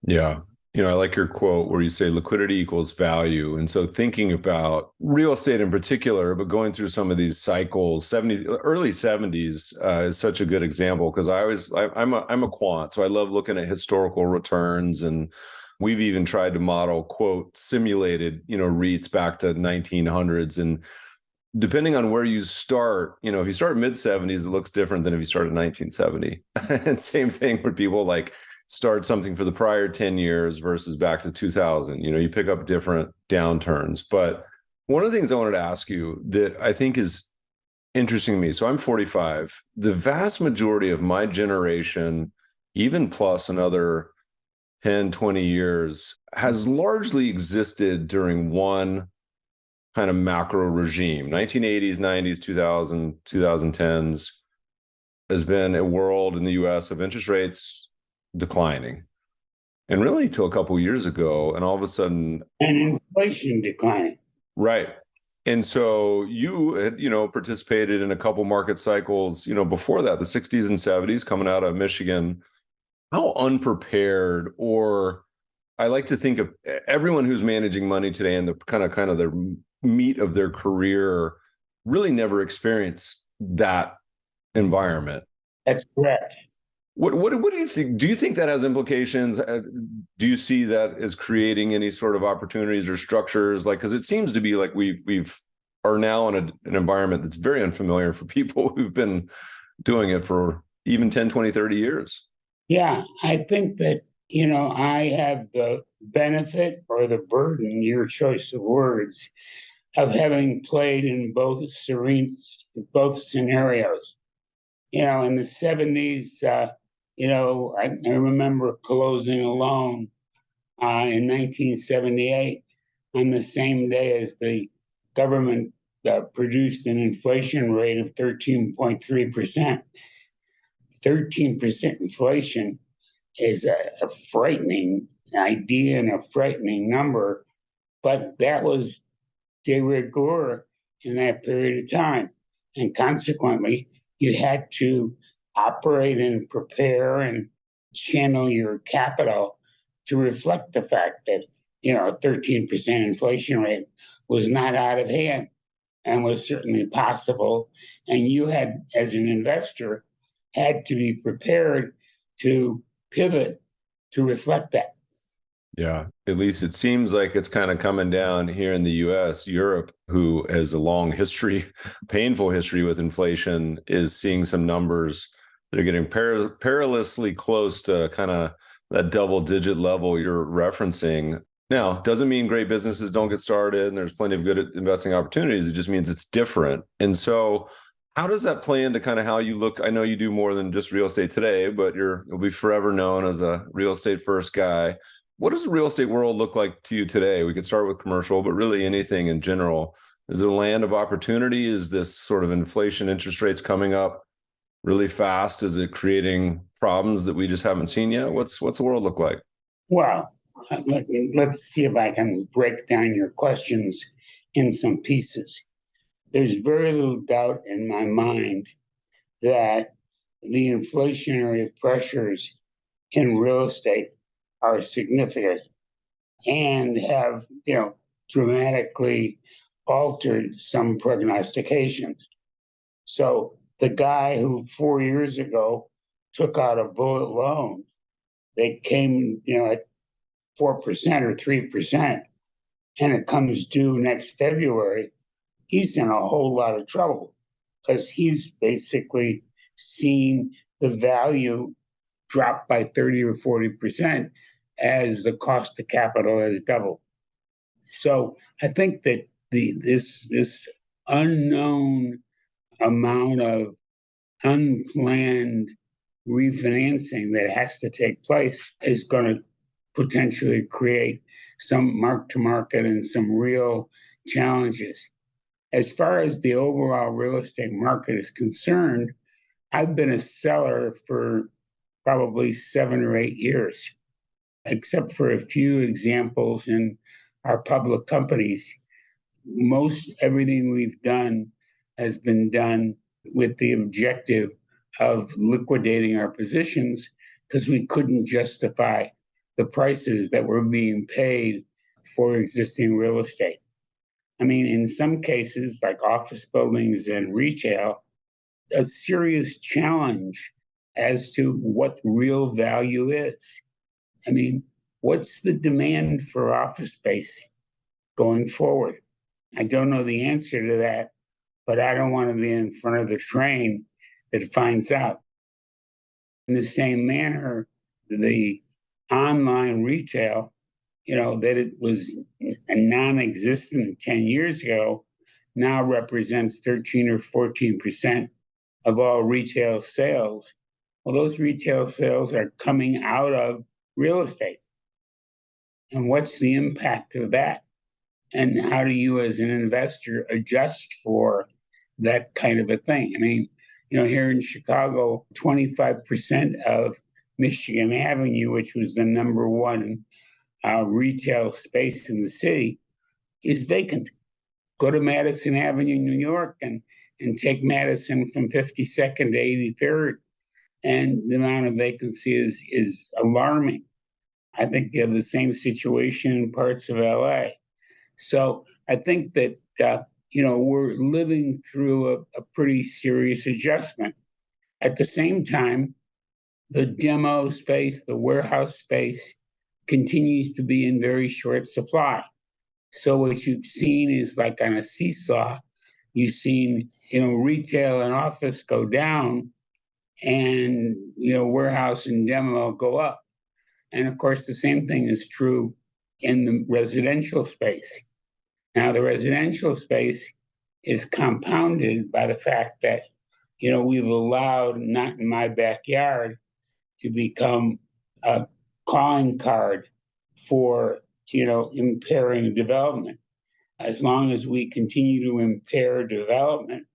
Yeah. I like your quote where you say liquidity equals value. And so thinking about real estate in particular, but going through some of these cycles, 70s, early 70s is such a good example because I'm a quant. So I love looking at historical returns, and we've even tried to model quote simulated, REITs back to 1900s. And depending on where you start, if you start mid 70s, it looks different than if you start in 1970. And same thing where people like start something for the prior 10 years versus back to 2000. You pick up different downturns. But one of the things I wanted to ask you that I think is interesting to me. So I'm 45. The vast majority of my generation, even plus another 10, 20 years, has largely existed during one kind of macro regime. 1980s, 90s, 2000, 2010s has been a world in the US of interest rates declining. And really till a couple of years ago, and all of a sudden, and inflation declining. Right. And so you had, participated in a couple market cycles, before that, the 60s and 70s coming out of Michigan. How unprepared, or I like to think of everyone who's managing money today and the kind of their meat of their career really never experienced that environment. That's correct. What do you think? Do you think that has implications? Do you see that as creating any sort of opportunities or structures? Like, because it seems to be like we've are now in an environment that's very unfamiliar for people who've been doing it for even 10, 20, 30 years. Yeah, I think that, I have the benefit or the burden, your choice of words, of having played in both scenarios. In the 70s, I remember closing a loan in 1978 on the same day as the government produced an inflation rate of 13.3%. 13% inflation is a frightening idea and a frightening number, but that was de rigueur in that period of time. And consequently, you had to operate and prepare and channel your capital to reflect the fact that, a 13% inflation rate was not out of hand and was certainly possible. And you had, as an investor, had to be prepared to pivot to reflect that. Yeah, at least it seems like it's kind of coming down here in the US. Europe, who has a long history, painful history with inflation, is seeing some numbers that are getting perilously close to kind of that double digit level you're referencing. Now, doesn't mean great businesses don't get started and there's plenty of good investing opportunities. It just means it's different. And so how does that play into kind of how you look? I know you do more than just real estate today, but you'll be forever known as a real estate first guy. What does the real estate world look like to you today? We could start with commercial, but really anything in general. Is it a land of opportunity? Is this sort of inflation, interest rates coming up really fast? Is it creating problems that we just haven't seen yet? What's the world look like? Well, let's see if I can break down your questions in some pieces. There's very little doubt in my mind that the inflationary pressures in real estate are significant and have, dramatically altered some prognostications. So the guy who 4 years ago took out a bullet loan that came, at 4% or 3%, and it comes due next February, he's in a whole lot of trouble because he's basically seen the value drop by 30 or 40% as the cost of capital has doubled. So I think that this unknown amount of unplanned refinancing that has to take place is going to potentially create some mark-to-market and some real challenges. As far as the overall real estate market is concerned, I've been a seller for probably 7 or 8 years, except for a few examples in our public companies. Most everything we've done has been done with the objective of liquidating our positions because we couldn't justify the prices that were being paid for existing real estate. I mean, in some cases, like office buildings and retail, a serious challenge as to what real value is. I mean, what's the demand for office space going forward? I don't know the answer to that, but I don't want to be in front of the train that finds out. In the same manner, the online retail, that it was non-existent 10 years ago, now represents 13 or 14% of all retail sales. Well, those retail sales are coming out of real estate. And what's the impact of that? And how do you as an investor adjust for that kind of a thing? I mean, here in Chicago, 25% of Michigan Avenue, which was the number one retail space in the city, is vacant. Go to Madison Avenue, New York, and take Madison from 52nd to 83rd, and the amount of vacancy is alarming. I think you have the same situation in parts of LA. So I think that, we're living through a pretty serious adjustment. At the same time, the demo space, the warehouse space, continues to be in very short supply. So what you've seen is like on a seesaw, you've seen, retail and office go down and, warehouse and demo go up. And of course, the same thing is true in the residential space. Now, the residential space is compounded by the fact that, we've allowed Not in My Backyard to become a calling card for, impairing development. As long as we continue to impair development,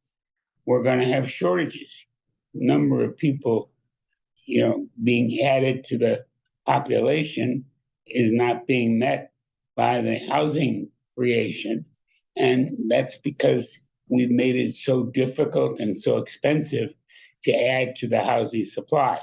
we're going to have shortages. The number of people, being added to the population is not being met by the housing creation. And that's because we've made it so difficult and so expensive to add to the housing supply.